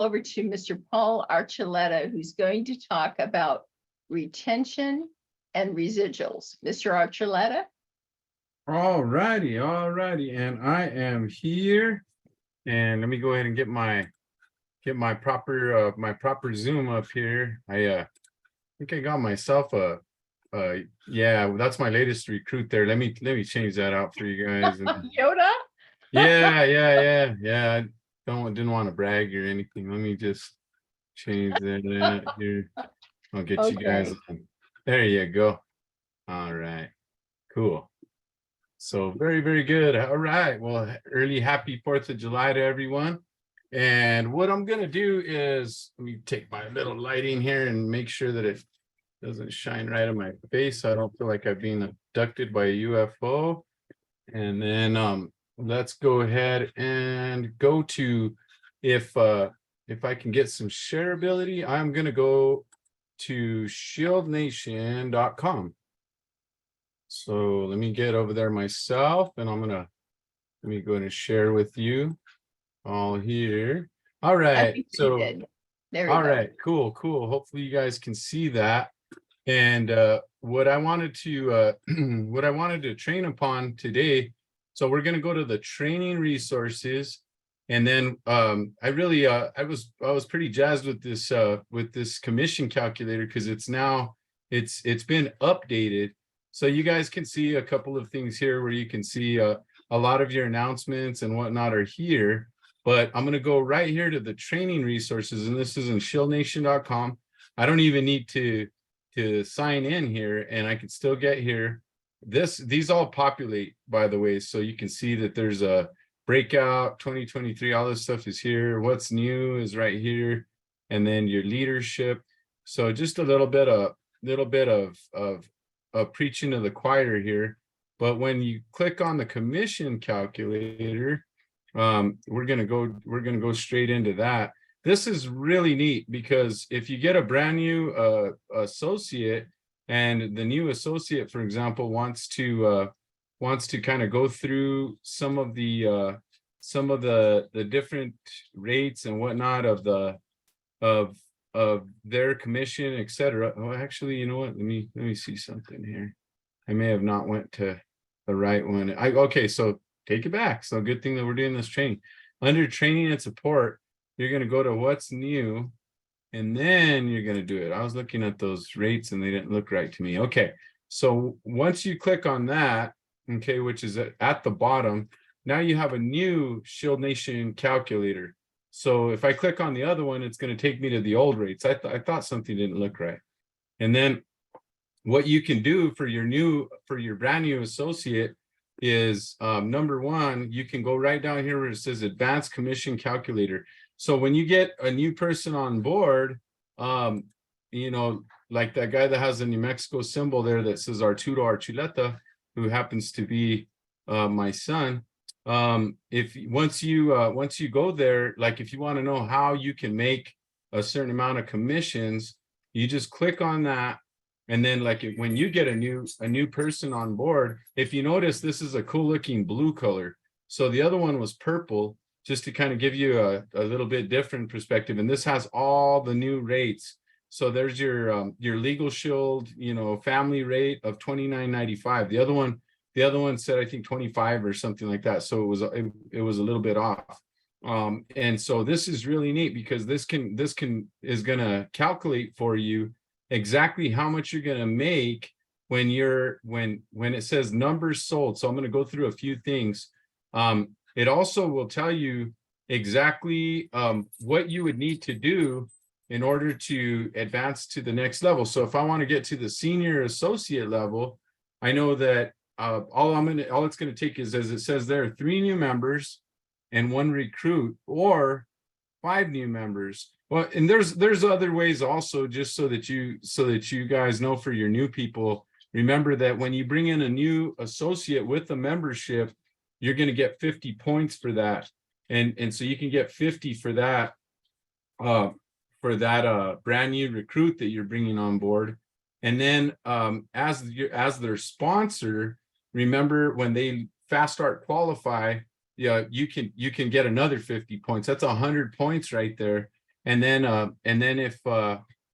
over to Mr. Paul Archuleta, who's going to talk about retention and residuals. Mr. Archuleta? All righty. And I am here. And let me go ahead and get my proper Zoom up here. I think I got myself yeah, that's my latest recruit there. Let me change that out for you guys. And, Yoda? yeah. Didn't want to brag or anything. Let me just change that here. I'll get you guys on. There you go. All right, cool. So very good. All right, well, early happy 4th of July to everyone. And what I'm gonna do is, let me take my little lighting here and make sure that it doesn't shine right on my face, so I don't feel like I'm being abducted by a UFO. And then let's go ahead and go to, if I can get some shareability, I'm gonna go to shieldnation.com. So let me get over there myself, and let me go ahead and share with you all here. All right. So all right, cool. Hopefully you guys can see that. And what I wanted to train upon today. So we're going to go to the training resources. And then I was pretty jazzed with this commission calculator, because it's been updated. So you guys can see a couple of things here where you can see a lot of your announcements and whatnot are here. But I'm going to go right here to the training resources, and this is in shieldnation.com. I don't even need to sign in here, and I can still get here. These all populate, by the way, so you can see that there's a breakout 2023. All this stuff is here. What's new is right here, and then your leadership. So just a little bit of preaching to the choir here. But when you click on the commission calculator, we're gonna go straight into that. This is really neat, because if you get a brand new associate, and the new associate, for example, wants to kind of go through some of the different rates and whatnot of their commission, etc. Oh, actually, you know what? Let me see something here. I may have not went to the right one. Okay, so take it back. So good thing that we're doing this training. Under training and support, you're going to go to what's new, and then you're going to do it. I was looking at those rates and they didn't look right to me. Okay, so once you click on that, okay, which is at the bottom, now you have a new Shield Nation calculator. So if I click on the other one, it's going to take me to the old rates. I thought something didn't look right. And then what you can do for your brand new associate is number one, you can go right down here where it says Advanced Commission Calculator. So when you get a new person on board, you know, like that guy that has a New Mexico symbol there that says Arturo Archuleta, who happens to be my son. Once you go there, like if you want to know how you can make a certain amount of commissions, you just click on that. And then like when you get a new person on board, if you notice, this is a cool looking blue color. So the other one was purple, just to kind of give you a little bit different perspective. And this has all the new rates. So there's your Legal Shield, you know, family rate of $29.95. The other one said, I think 25 or something like that. So it was a little bit off. And so this is really neat, because this is going to calculate for you exactly how much you're going to make when it says numbers sold. So I'm going to go through a few things. It also will tell you exactly what you would need to do in order to advance to the next level. So if I want to get to the senior associate level, I know that all it's going to take is, as it says there, 3 new members and 1 recruit, or 5 new members. Well, and there's other ways also, just so that you guys know, for your new people, remember that when you bring in a new associate with a membership, you're going to get 50 points for that. And so you can get 50 for that brand new recruit that you're bringing on board. And then as their sponsor, remember when they fast start qualify, yeah, you can get another 50 points. That's 100 points right there. And then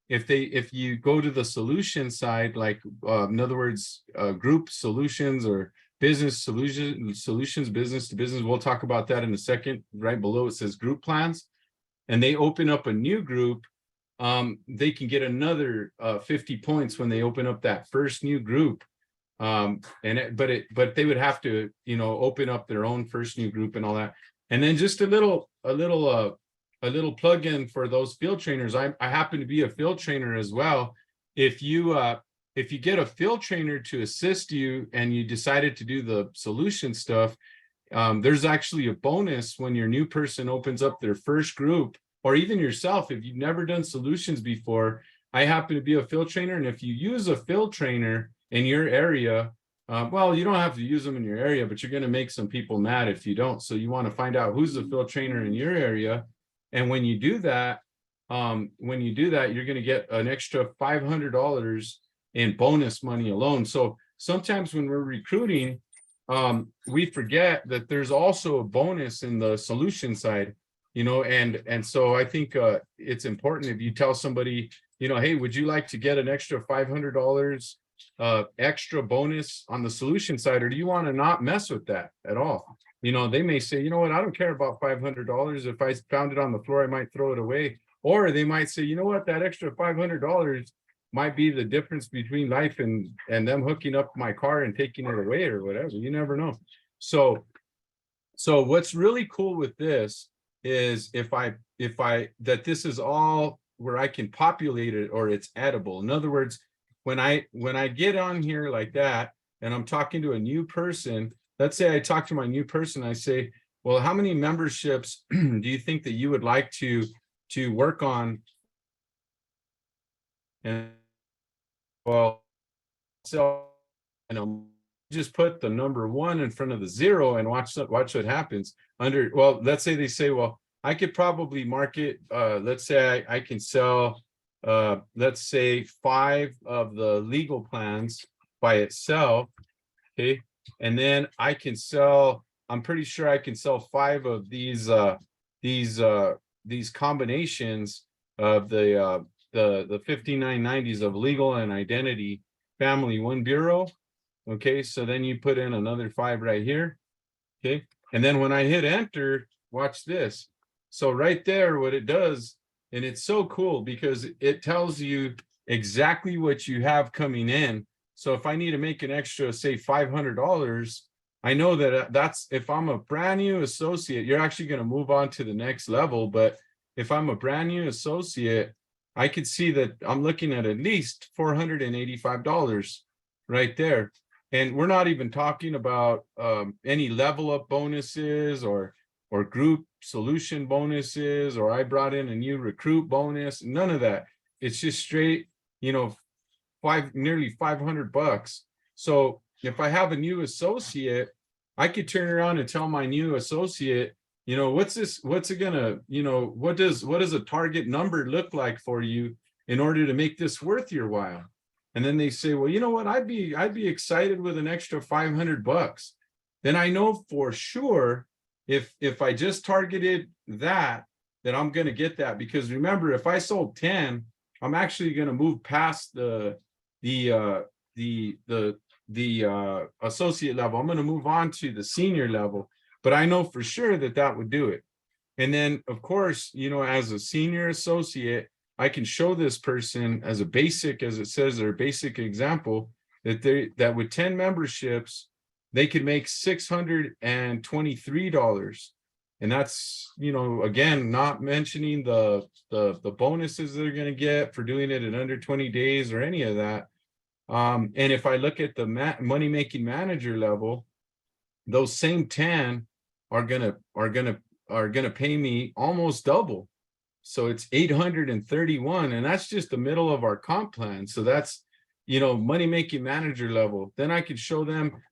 if you go to the solution side, like in other words, group solutions or business solutions, business to business, we'll talk about that in a second. Right below it says group plans, and they open up a new group. They can get another 50 points when they open up that first new group. But they would have to, open up their own first new group and all that. And then just a little plug-in for those field trainers. I happen to be a field trainer as well. If you get a field trainer to assist you and you decided to do the solution stuff, there's actually a bonus when your new person opens up their first group, or even yourself, if you've never done solutions before. I happen to be a field trainer, and if you use a field trainer in your area, well, you don't have to use them in your area, but you're going to make some people mad if you don't. So you want to find out who's the field trainer in your area. And when you do that, you're going to get an extra $500 in bonus money alone. So sometimes when we're recruiting, we forget that there's also a bonus in the solution side, and so I think it's important if you tell somebody, hey, would you like to get an extra $500 extra bonus on the solution side, or do you want to not mess with that at all? They may say, you know what, I don't care about $500. If I found it on the floor, I might throw it away. Or they might say, you know what, that extra $500 might be the difference between life and them hooking up my car and taking it away or whatever. You never know. So what's really cool with this is if that this is all where I can populate it, or it's edible. In other words, when I get on here like that and I'm talking to a new person, let's say I talk to my new person, I say, well, how many memberships do you think that you would like to work on? And well, so just put the number 1 in front of the 0 and watch what happens. Well, let's say they say, well, I could probably market, let's say I can sell, let's say 5 of the legal plans by itself. Okay. And then I can sell, I'm pretty sure I can sell 5 of these combinations of the 5990s of legal and identity family 1 bureau. Okay, so then you put in another 5 right here. Okay, and then when I hit enter, watch this. So right there, what it does, and it's so cool because it tells you exactly what you have coming in. So if I need to make an extra, say $500, I know that that's, if I'm a brand new associate, you're actually going to move on to the next level. But if I'm a brand new associate, I could see that I'm looking at least $485 right there. And we're not even talking about any level up bonuses or group solution bonuses, or I brought in a new recruit bonus, none of that. It's just straight, nearly $500. So if I have a new associate, I could turn around and tell my new associate, what's it gonna, what does a target number look like for you in order to make this worth your while? And then they say, well, you know what, I'd be excited with an extra $500. Then I know for sure if I just targeted that I'm going to get that. Because remember, if I sold 10, I'm actually going to move past the associate level. I'm going to move on to the senior level, but I know for sure that would do it. And then of course, as a senior associate, I can show this person as a basic, as it says, their basic example, that with 10 memberships, they could make $623. And that's, again, not mentioning the bonuses they're going to get for doing it in under 20 days or any of that. And if I look at the money making manager level, those same 10 are gonna pay me almost double. So it's 831, and that's just the middle of our comp plan. So that's, money making manager level. Then I could show them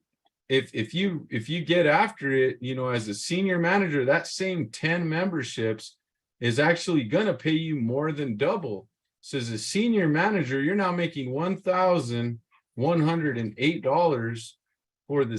if you get after it, as a senior manager, that same 10 memberships is actually going to pay you more than double. So as a senior manager, you're now making $1,108 for the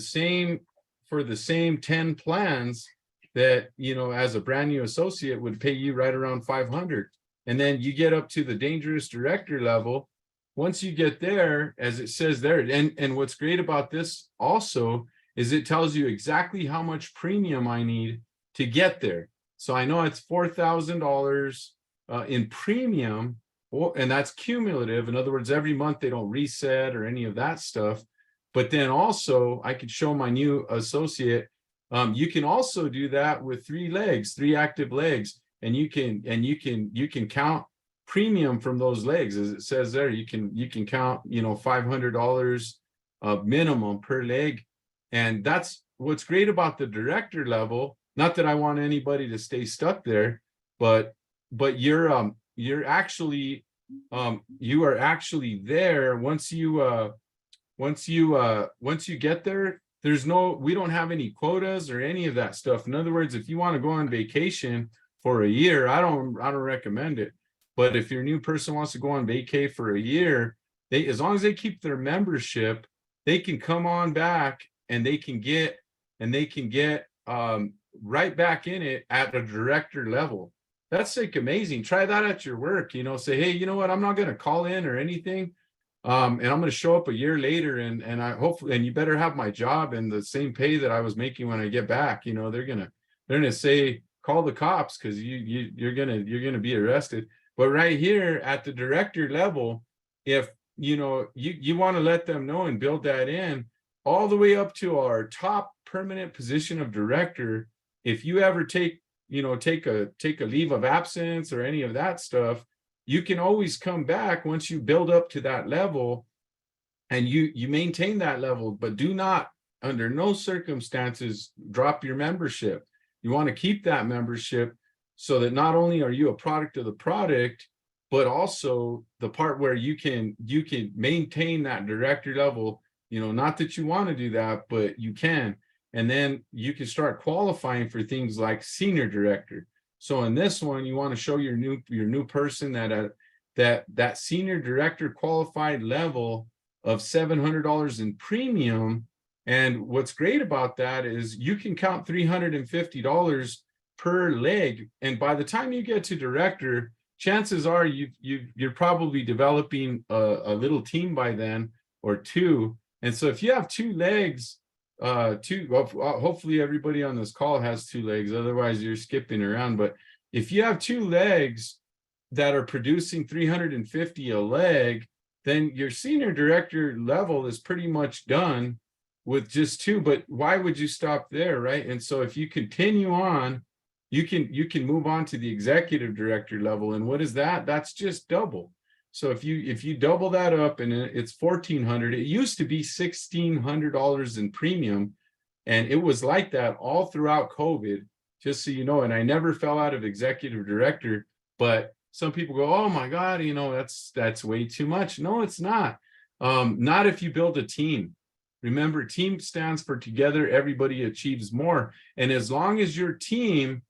same 10 plans that, as a brand new associate would pay you right around 500. And then you get up to the dangerous director level. Once you get there, as it says there, and what's great about this also is it tells you exactly how much premium I need to get there. So I know it's $4,000 in premium, and that's cumulative. In other words, every month they don't reset or any of that stuff. But then also I could show my new associate, you can also do that with 3 active legs, and you can count premium from those legs. As it says there, you can count, $500 minimum per leg. And that's what's great about the director level. Not that I want anybody to stay stuck there, but you're actually you are actually there once you get there. We don't have any quotas or any of that stuff. In other words, if you want to go on vacation for a year, I don't recommend it. But if your new person wants to go on vacay for a year, as long as they keep their membership, they can come on back and they can get right back in it at a director level. That's like amazing. Try that at your work, say, hey, you know what? I'm not going to call in or anything. And I'm going to show up a year later and I hopefully, and you better have my job and the same pay that I was making when I get back. They're going to say, call the cops, because you're going to be arrested. But right here at the director level, if you want to let them know and build that in all the way up to our top permanent position of director, if you ever take a leave of absence or any of that stuff, you can always come back once you build up to that level, and you maintain that level, but do not, under no circumstances, drop your membership. You want to keep that membership so that not only are you a product of the product, but also the part where you can maintain that director level. Not that you want to do that, but you can. And then you can start qualifying for things like senior director. So in this one, you want to show your new person that senior director qualified level of $700 in premium. And what's great about that is you can count $350 per leg. And by the time you get to director, chances are you're probably developing a little team by then, or two. And so if you have 2 legs, hopefully everybody on this call has 2 legs, otherwise you're skipping around. But if you have 2 legs that are producing 350 a leg, then your senior director level is pretty much done with just 2. But why would you stop there, right? And so if you continue on, you can move on to the executive director level. And what is that? That's just double. So if you double that up, and it's $1,400, it used to be $1,600 in premium, and it was like that all throughout COVID, just so you know. And I never fell out of executive director, but some people go, oh my God, that's way too much. No, it's not. Not if you build a team. Remember, team stands for together, everybody achieves more. And as long as your team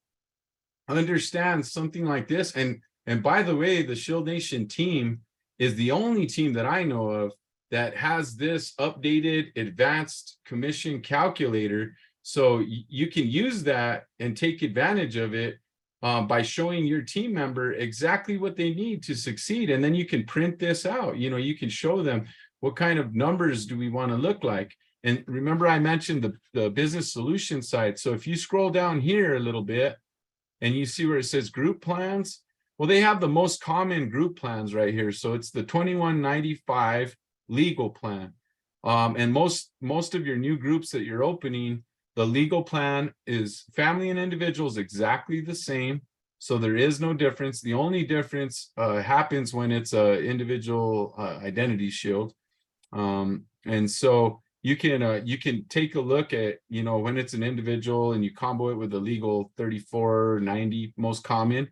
understands something like this, and by the way, the Shield Nation team is the only team that I know of that has this updated advanced commission calculator. So you can use that and take advantage of it by showing your team member exactly what they need to succeed. And then you can print this out. You can show them what kind of numbers do we want to look like. And remember, I mentioned the business solution side. So if you scroll down here a little bit and you see where it says group plans, well, they have the most common group plans right here. So it's the 2195 legal plan. And most of your new groups that you're opening, the legal plan is family and individuals exactly the same. So there is no difference. The only difference happens when it's a individual identity shield. And so you can take a look at, when it's an individual and you combo it with the legal 3490 most common.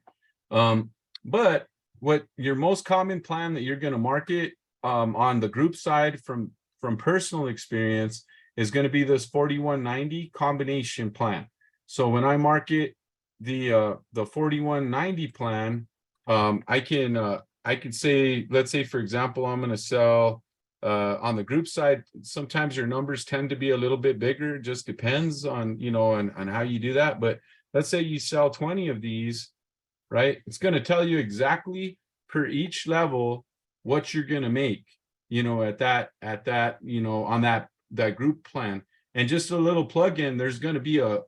But what your most common plan that you're going to market on the group side from personal experience is going to be this 4190 combination plan. So when I market the 4190 plan, I can say, let's say, for example, I'm going to sell on the group side. Sometimes your numbers tend to be a little bit bigger. It just depends on, on how you do that. But let's say you sell 20 of these. right? It's going to tell you exactly per each level what you're going to make, at that, on that group plan. And just a little plug-in, there's going to be a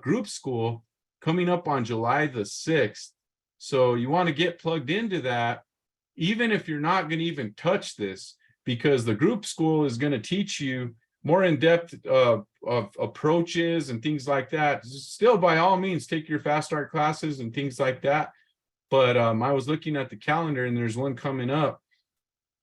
group school coming up on July the 6th. So you want to get plugged into that, even if you're not going to even touch this, because the group school is going to teach you more in-depth of approaches and things like that. Still, by all means, take your fast start classes and things like that. But I was looking at the calendar and there's one coming up.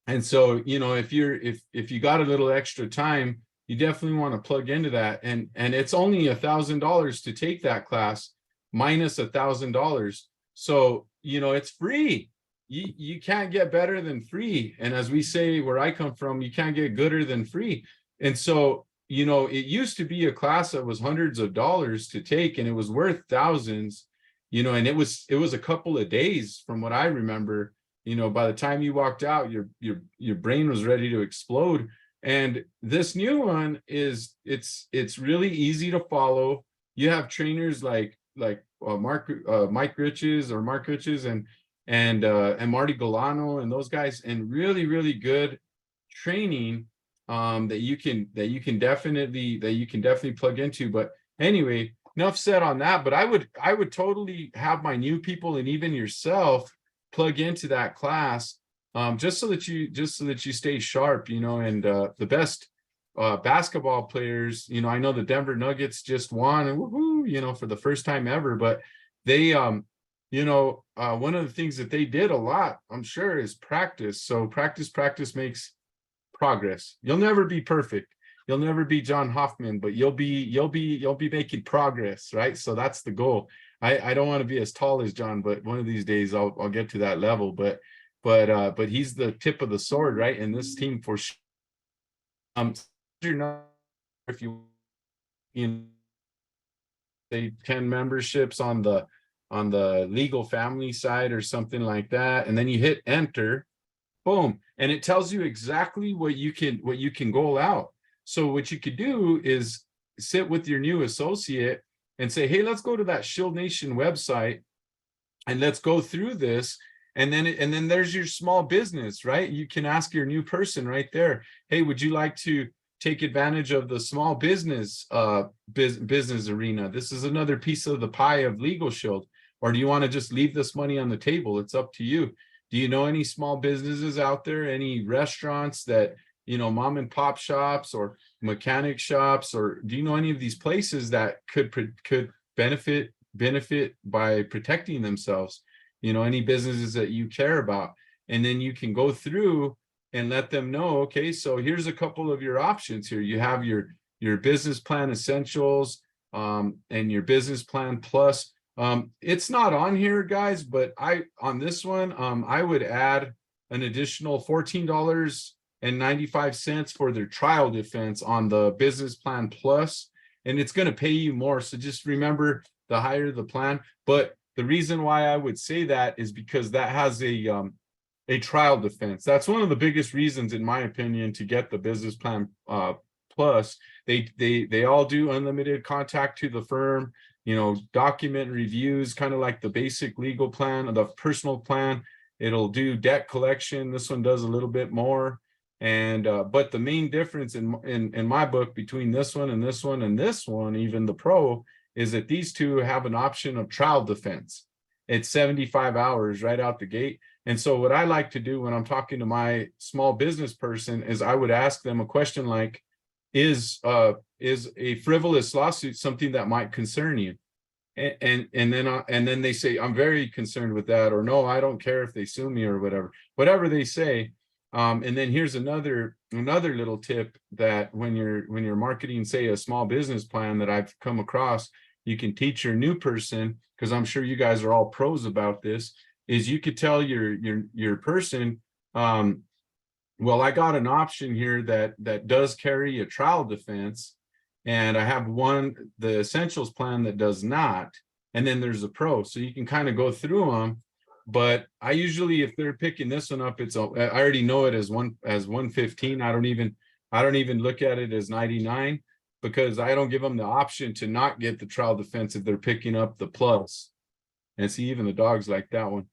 And so, if you got a little extra time, you definitely want to plug into that. And it's only $1,000 to take that class, minus $1,000. So, it's free. You can't get better than free. And as we say, where I come from, you can't get gooder than free. And so, it used to be a class that was hundreds of dollars to take, and it was worth thousands, and it was a couple of days from what I remember. By the time you walked out, your brain was ready to explode. And this new one it's really easy to follow. You have trainers like Mike Riches and Marty Galano and those guys, and really good training that you can definitely plug into. But anyway, enough said on that. But I would totally have my new people and even yourself plug into that class, just so that you stay sharp, and the best basketball players, I know the Denver Nuggets just won, and woohoo, for the first time ever. But they one of the things that they did a lot, I'm sure, is practice. So practice makes progress. You'll never be perfect. You'll never be John Hoffman, but you'll be making progress, right? So that's the goal. I don't want to be as tall as John, but one of these days I'll get to that level. But he's the tip of the sword, right? And this team for sure. You're not, if you say 10 memberships on the legal family side or something like that, and then you hit enter, boom, and it tells you exactly what you can goal out. So what you could do is sit with your new associate and say, hey, let's go to that Shield Nation website and let's go through this. And then there's your small business, right? You can ask your new person right there, hey, would you like to take advantage of the small business business arena? This is another piece of the pie of Legal Shield. Or do you want to just leave this money on the table? It's up to you. Do you know any small businesses out there, any restaurants that, mom and pop shops or mechanic shops, or do you know any of these places that could benefit by protecting themselves? Any businesses that you care about? And then you can go through and let them know, okay, so here's a couple of your options here. You have your business plan essentials, and your business plan plus. It's not on here, guys, but on this one, I would add an additional $14.95 for their trial defense on the business plan plus, and it's going to pay you more. So just remember, the higher the plan. But the reason why I would say that is because that has a trial defense. That's one of the biggest reasons, in my opinion, to get the business plan plus. They all do unlimited contact to the firm, document reviews, kind of like the basic legal plan, the personal plan. It'll do debt collection. This one does a little bit more. And but the main difference in my book between this one and this one and this one, even the pro, is that these two have an option of trial defense. It's 75 hours right out the gate. And so what I like to do when I'm talking to my small business person is I would ask them a question like, is a frivolous lawsuit something that might concern you? And then they say, I'm very concerned with that, or no, I don't care if they sue me, or whatever they say. And then here's another little tip, that when you're marketing, say, a small business plan that I've come across, you can teach your new person, because I'm sure you guys are all pros about this, is you could tell your person, well, I got an option here that does carry a trial defense, and I have the essentials plan that does not, and then there's a pro. So you can kind of go through them. But I usually, if they're picking this one up, I already know it as 115. I don't even look at it as 99, because I don't give them the option to not get the trial defense if they're picking up the plus. And see, even the dogs like that one.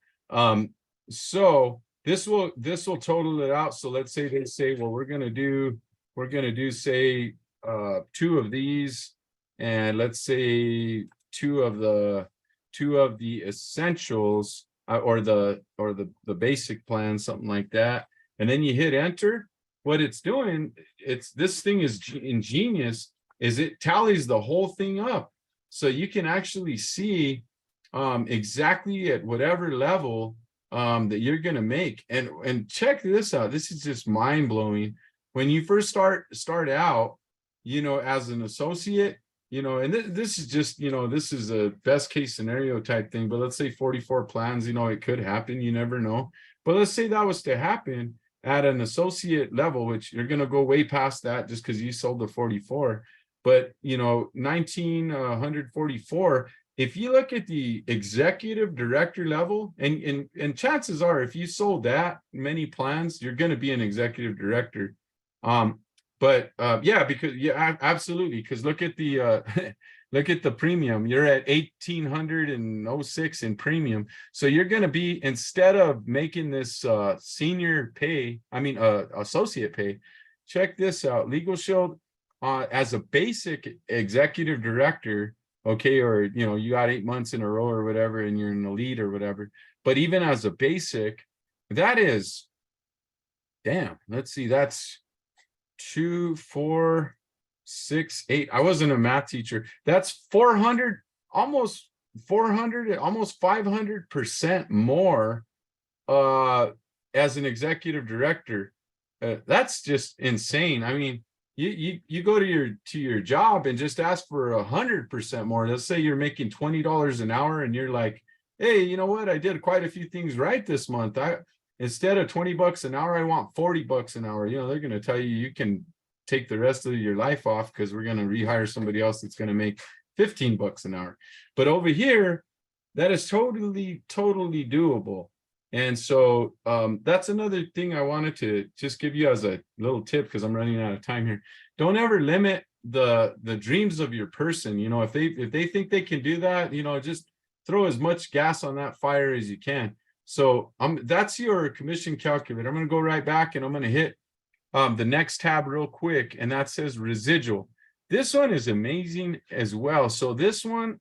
So this will total it out. So let's say they say, well, we're gonna do say 2 of these, and let's say 2 of the essentials, or the basic plan, something like that. And then you hit enter. What it's doing, this thing is ingenious, is it tallies the whole thing up. So you can actually see exactly at whatever level that you're going to make. And check this out. This is just mind blowing. When you first start out, as an associate, and this is just, this is a best case scenario type thing, but let's say 44 plans, it could happen, you never know. But let's say that was to happen at an associate level, which you're going to go way past that just because you sold the 44. But 1944, if you look at the executive director level, and chances are, if you sold that many plans, you're going to be an executive director. Yeah, because absolutely. Because look at the look at the premium. You're at 1,806 in premium. So you're going to be, instead of making this senior pay, associate pay, check this out. Legal Shield as a basic executive director, okay, or you got 8 months in a row or whatever, and you're in the lead or whatever. But even as a basic, that is, damn, let's see, that's 2, 4, 6, 8. I wasn't a math teacher. That's 400, almost 400, almost 500% more as an executive director. That's just insane. I mean, you go to your job and just ask for 100% more. Let's say you're making $20 an hour and you're like, hey, you know what? I did quite a few things right this month. Instead of $20 an hour, I want $40 an hour. They're going to tell you can take the rest of your life off because we're going to rehire somebody else that's going to make $15 an hour. But over here, that is totally doable. And so that's another thing I wanted to just give you as a little tip, because I'm running out of time here. Don't ever limit the dreams of your person. If they think they can do that, just throw as much gas on that fire as you can. So that's your commission calculator. I'm going to go right back and I'm going to hit the next tab real quick, and that says residual. This one is amazing as well. So this one,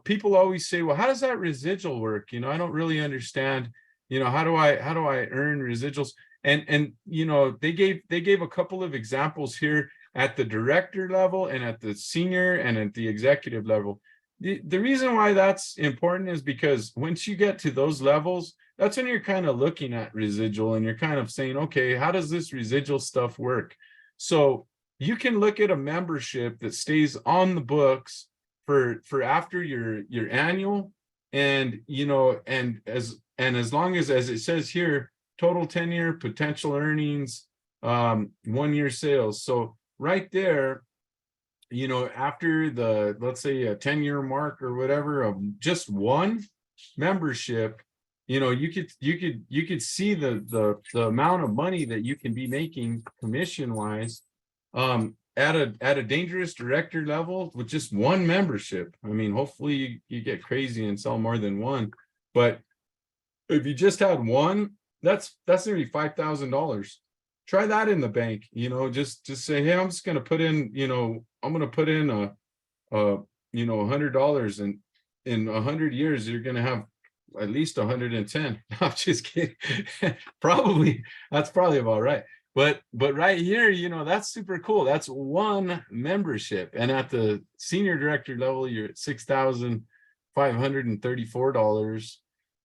people always say, well, how does that residual work? I don't really understand. How do I earn residuals? And they gave a couple of examples here at the director level and at the senior and at the executive level. The reason why that's important is because once you get to those levels, that's when you're kind of looking at residual and you're kind of saying, okay, how does this residual stuff work? So you can look at a membership that stays on the books for after your annual, and as long as it says here, total 10-year potential earnings, 1-year sales. So right there, after the, let's say, a 10-year mark or whatever of just one membership, you could see the amount of money that you can be making commission wise at a dangerous director level with just one membership. I mean, hopefully you get crazy and sell more than one, but if you just had one, that's gonna be $5,000. Try that in the bank. Just say, hey, I'm just gonna put in, I'm gonna put in a $100, and in 100 years you're gonna have at least 110. I'm just kidding. That's probably about right. But right here, that's super cool. That's one membership. And at the senior director level, you're at $6,534.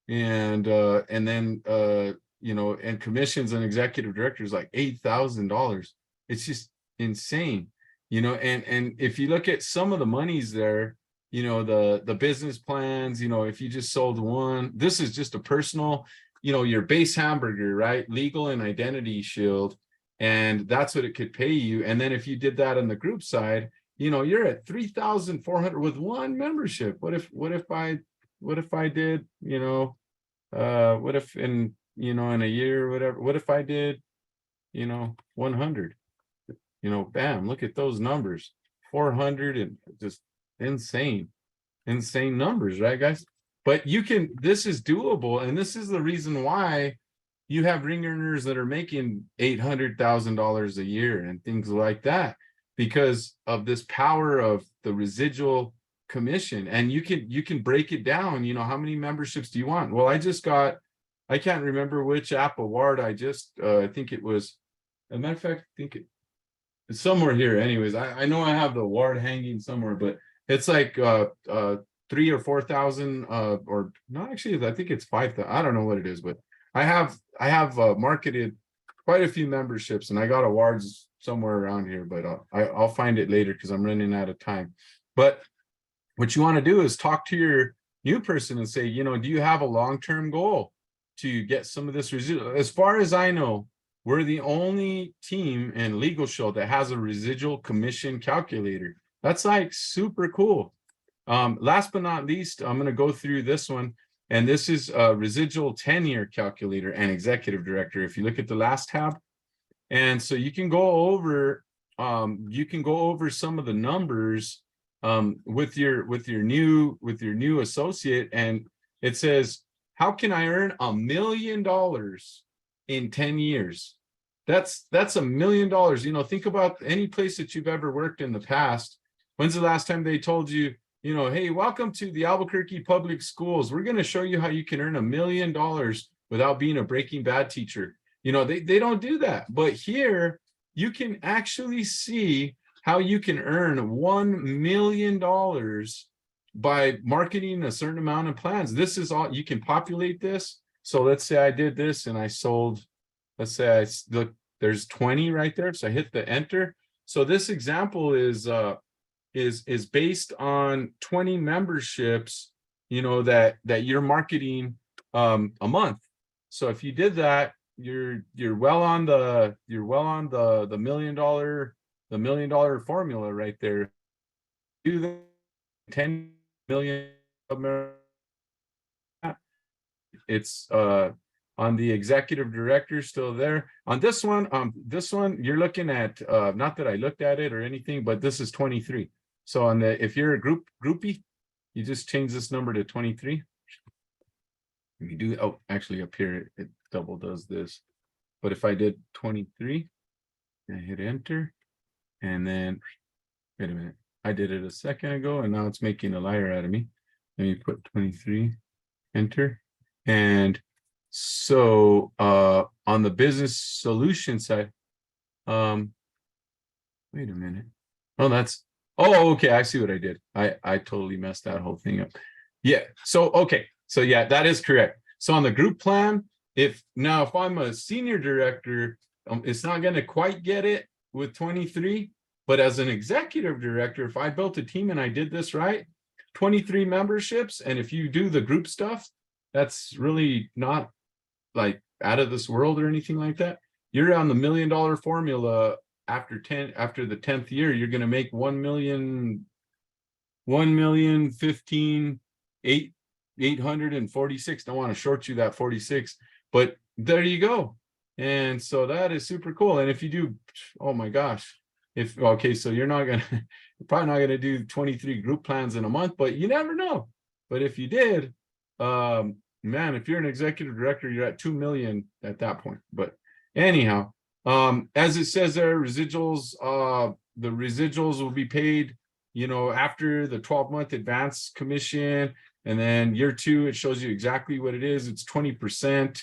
And then and commissions on executive directors like $8,000. It's just insane. And if you look at some of the monies there, the business plans, if you just sold one, this is just a personal, your base hamburger, right? Legal and identity shield. And that's what it could pay you. And then if you did that on the group side, you're at 3,400 with one membership. What if I did, what if in a year or whatever, what if I did, 100, bam, look at those numbers, 400, and just insane numbers, right, guys? but this is doable. And this is the reason why you have ring earners that are making $800,000 a year and things like that, because of this power of the residual commission. And you can break it down. You know, how many memberships do you want? Well, I can't remember which app award I think it was, as a matter of fact, I think it's somewhere here. Anyways, I know I have the award hanging somewhere, but it's like 3,000 or 4,000 or no, actually I think it's 5,000. I don't know what it is, but I have marketed quite a few memberships, and I got awards somewhere around here, but I'll find it later because I'm running out of time. But what you want to do is talk to your new person and say, you know, do you have a long-term goal to get some of this residual? As far as I know, we're the only team in Legal Shield that has a residual commission calculator. That's like super cool. Last but not least, I'm going to go through this one. And this is a residual tenure calculator and executive director. If you look at the last tab, and so you can go over some of the numbers with your new associate, and it says, how can I earn $1 million in 10 years? That's $1 million. You know, think about any place that you've ever worked in the past. When's the last time they told you, you know, hey, welcome to the Albuquerque Public Schools. We're going to show you how you can earn $1 million without being a Breaking Bad teacher. You know, they don't do that. But here you can actually see how you can earn $1 million by marketing a certain amount of plans. This is all, you can populate this. So let's say I did this and I sold, let's say look, there's 20 right there. So I hit the enter. So this example is based on 20 memberships, you know, that you're marketing a month. So if you did that, you're well on the $1 million formula right there. Do the 10 million. It's on the executive director still there. On this one you're looking at not that I looked at it or anything, but this is 23. So on the, if you're a groupie, you just change this number to 23. You do, oh, actually up here it double does this. But if I did 23, I hit enter, and then wait a minute, I did it a second ago, and now it's making a liar out of me. Let me put 23, enter, and so on the business solution side, wait a minute. Oh, oh, okay, I see what I did. I totally messed that whole thing up. Yeah, so okay, so yeah, that is correct. So on the group plan, if I'm a senior director, it's not going to quite get it with 23, but as an executive director, if I built a team and I did this right, 23 memberships, and if you do the group stuff, that's really not like out of this world or anything like that. You're on the $1 million formula. After the 10th year, you're going to make 1,015,846. Don't want to short you that 46, but there you go. And so that is super cool. And if you do, oh my gosh, so you're probably not gonna do 23 group plans in a month, but you never know. But if you did, man, if you're an executive director, you're at 2 million at that point. But anyhow, as it says there, residuals, the residuals will be paid, you know, after the 12-month advance commission, and then year 2, it shows you exactly what it is. It's 20%,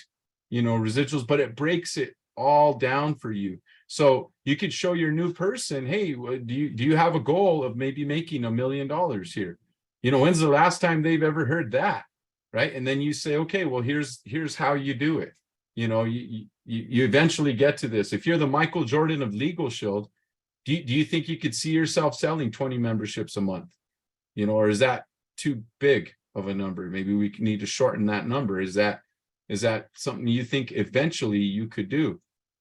you know, residuals, but it breaks it all down for you. So you could show your new person, hey, do you have a goal of maybe making $1 million here? You know, when's the last time they've ever heard that, right? And then you say, okay, well, here's how you do it. You know, you eventually get to this. If you're the Michael Jordan of Legal Shield, do you think you could see yourself selling 20 memberships a month? You know, or is that too big of a number? Maybe we need to shorten that number. Is that something you think eventually you could do?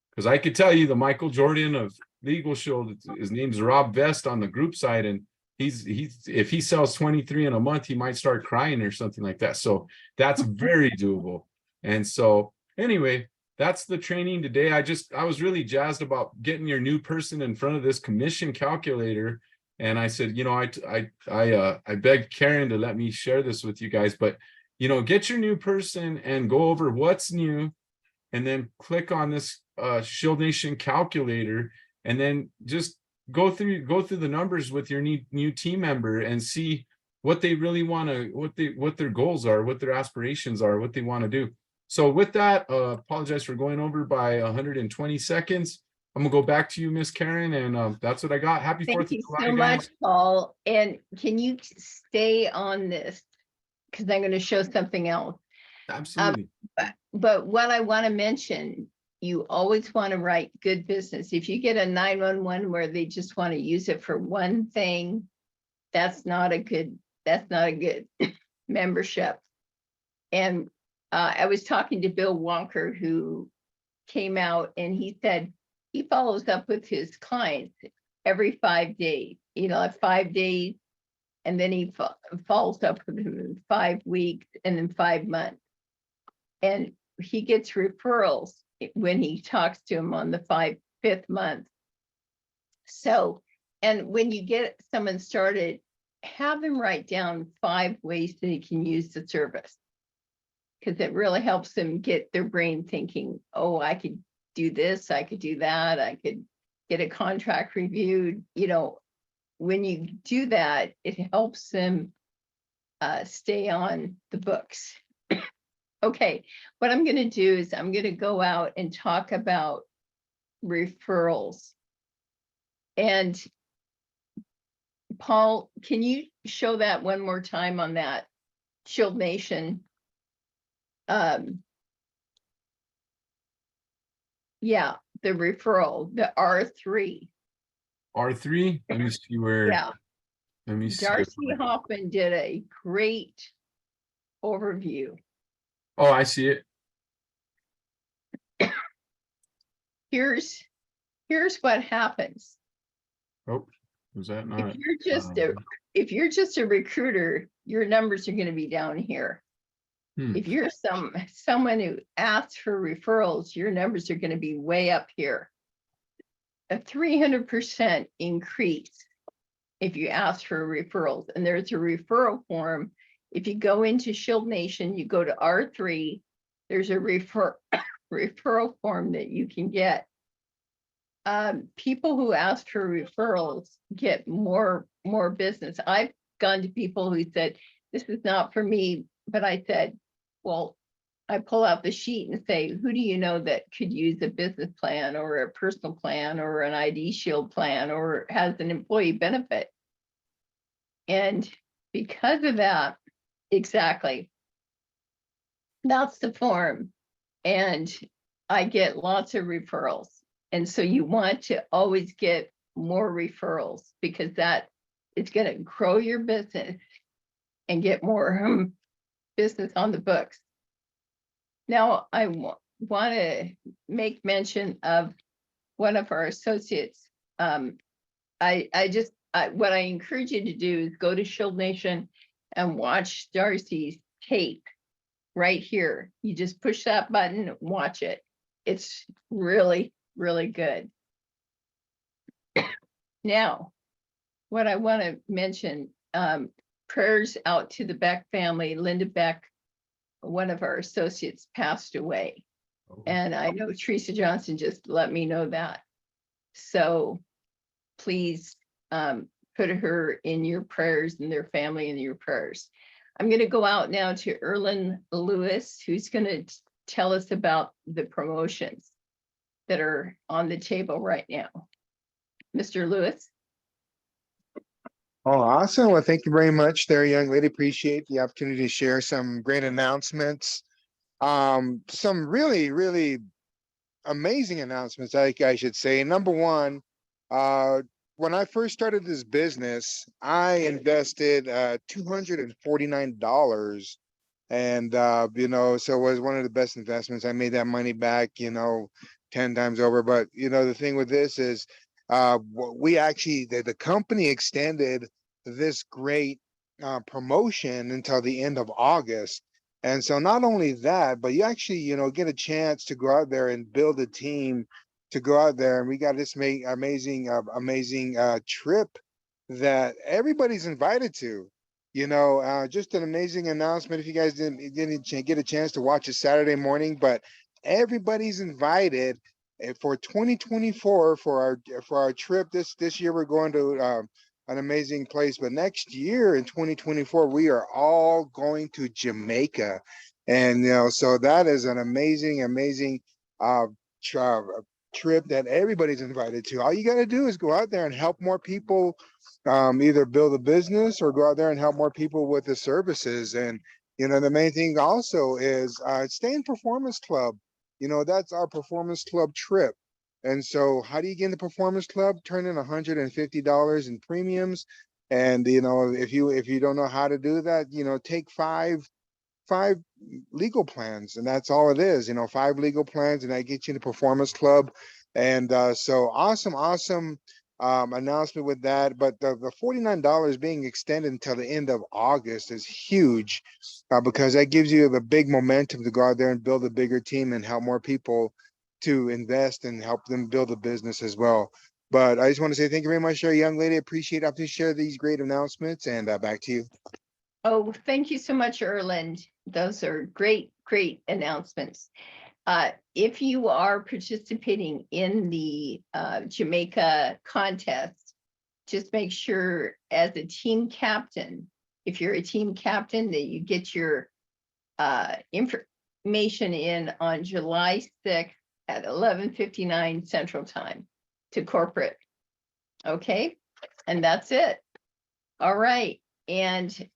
Because I could tell you the Michael Jordan of Legal Shield, his name's Rob Vest on the group side, and he's if he sells 23 in a month, he might start crying or something like that. So that's very doable. And so anyway, that's the training today. I was really jazzed about getting your new person in front of this commission calculator. And I said, you know, I begged Karen to let me share this with you guys, but get your new person and go over what's new, and then click on this Shield Nation calculator, and then just go through the numbers with your new team member and see what they really want to, what their goals are, what their aspirations are, what they want to do. So with that, apologize for going over by 120 seconds. I'm gonna go back to you, Miss Karen, and that's what I got. Happy 4th Thank of you July, so guys. much, Paul. And can you stay on this? Because I'm going to show something else. Absolutely. But what I want to mention, you always want to write good business. If you get a 911 where they just want to use it for one thing, that's not a good membership. And I was talking to Bill Wonker, who came out, and he said he follows up with his clients every 5 days, like 5 days. And then he follows up with him in 5 weeks and then 5 months. And he gets referrals when he talks to him on the 5th month. So, and when you get someone started, have them write down 5 ways that he can use the service, because it really helps them get their brain thinking, oh, I could do this, I could do that, I could get a contract reviewed. When you do that, it helps them stay on the books. Okay, what I'm going to do is I'm going to go out and talk about referrals. And Paul, can you show that one more time on that Shield Nation? Yeah, the referral, the R3. R3. Let me see where. Yeah, Let me see. Darcy Hoffman did a great overview. Oh, I see it. Here's what happens. Oh, was that not? If you're just a recruiter, your numbers are going to be down here. If you're someone who asks for referrals, your numbers are going to be way up here. A 300% increase if you ask for referrals. And there's a referral form. If you go into Shield Nation, you go to R3, there's a referral form that you can get. People who ask for referrals get more business. I've gone to people who said, this is not for me, but I said, well, I pull out the sheet and say, who do you know that could use a business plan or a personal plan or an ID Shield plan or has an employee benefit? And because of that, exactly, that's the form. And I get lots of referrals. And so you want to always get more referrals, because that is going to grow your business and get more business on the books. Now, I want to make mention of one of our associates. What I encourage you to do is go to Shield Nation and watch Darcy's tape right here. You just push that button, watch it. It's really, really good. Now, what I want to mention, prayers out to the Beck family. Linda Beck, one of our associates, passed away. And I know Teresa Johnson just let me know that. So please put her in your prayers and their family in your prayers. I'm going to go out now to Erlen Lewis, who's going to tell us about the promotions that are on the table right now. Mr. Lewis. Oh, awesome. Well, thank you very much there, young lady. Appreciate the opportunity to share some great announcements. Some really, really amazing announcements, I should say. Number one, when I first started this business, I invested $249. And, so it was one of the best investments. I made that money back, 10 times over. But, the thing with this is we actually, the company extended this great promotion until the end of August. And so not only that, but you actually, get a chance to go out there and build a team to go out there. And we got this amazing trip that everybody's invited to. You know, just an amazing announcement. If you guys didn't get a chance to watch it Saturday morning, but everybody's invited for 2024 for our trip. This year we're going to an amazing place, but next year in 2024 we are all going to Jamaica, and you know, so that is an amazing uh, tra- trip that everybody's invited to. All you got to do is go out there and help more people, either build a business or go out there and help more people with the services. And you know, the main thing also is stay in Performance Club. You know, that's our Performance Club trip. And so how do you get in the Performance Club? Turn in $150 in premiums. And you know, if you don't know how to do that, you know, take five legal plans, and that's all it is. You know, 5 legal plans, and that gets you in the Performance Club. And so awesome announcement with that. But the $49 being extended until the end of August is huge, because that gives you the big momentum to go out there and build a bigger team and help more people to invest and help them build a business as well. But I just want to say thank you very much, young lady. Appreciate it to share these great announcements, and back to you. Oh, thank you so much, Erland. Those are great announcements. If you are participating in the Jamaica contest, just make sure as a team captain, if you're a team captain, that you get your information in on July 6th at 11:59 Central Time to corporate. Okay, and that's it. All right, and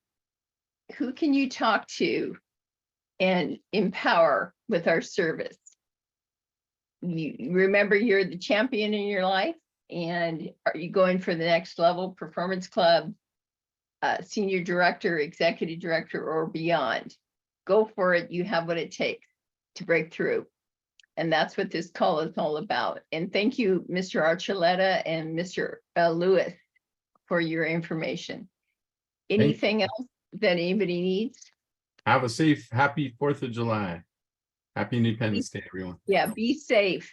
who can you talk to and empower with our service? You remember you're the champion in your life, and are you going for the next level, Performance Club, senior director, executive director, or beyond? Go for it. You have what it takes to break through. And that's what this call is all about. And thank you, Mr. Archuleta and Mr. Lewis, for your information. Anything else that anybody needs? Have a safe, happy 4th of July. Happy Independence Day, everyone. Yeah, be safe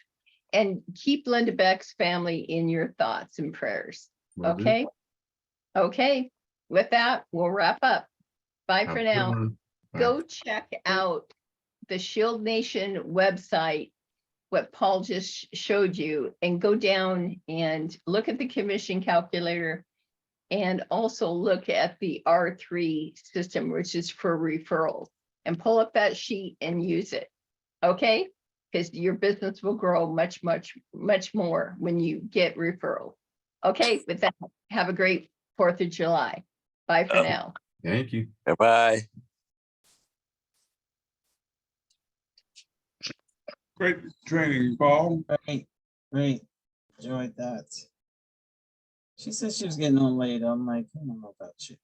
and keep Linda Beck's family in your thoughts and prayers. Will do. Okay. Okay. With that, we'll wrap up. Bye Have for a good now. one. Bye. Go check out the Shield Nation website, what Paul just showed you, and go down and look at the commission calculator, and also look at the R3 system, which is for referrals, and pull up that sheet and use it. Okay, because your business will grow much more when you get referrals. Okay, with that, have a great 4th of July. Bye for now. Thank you. Bye-bye. Great training, Paul. Great. Enjoyed that. She said she was getting on late. I'm like, I don't know about you.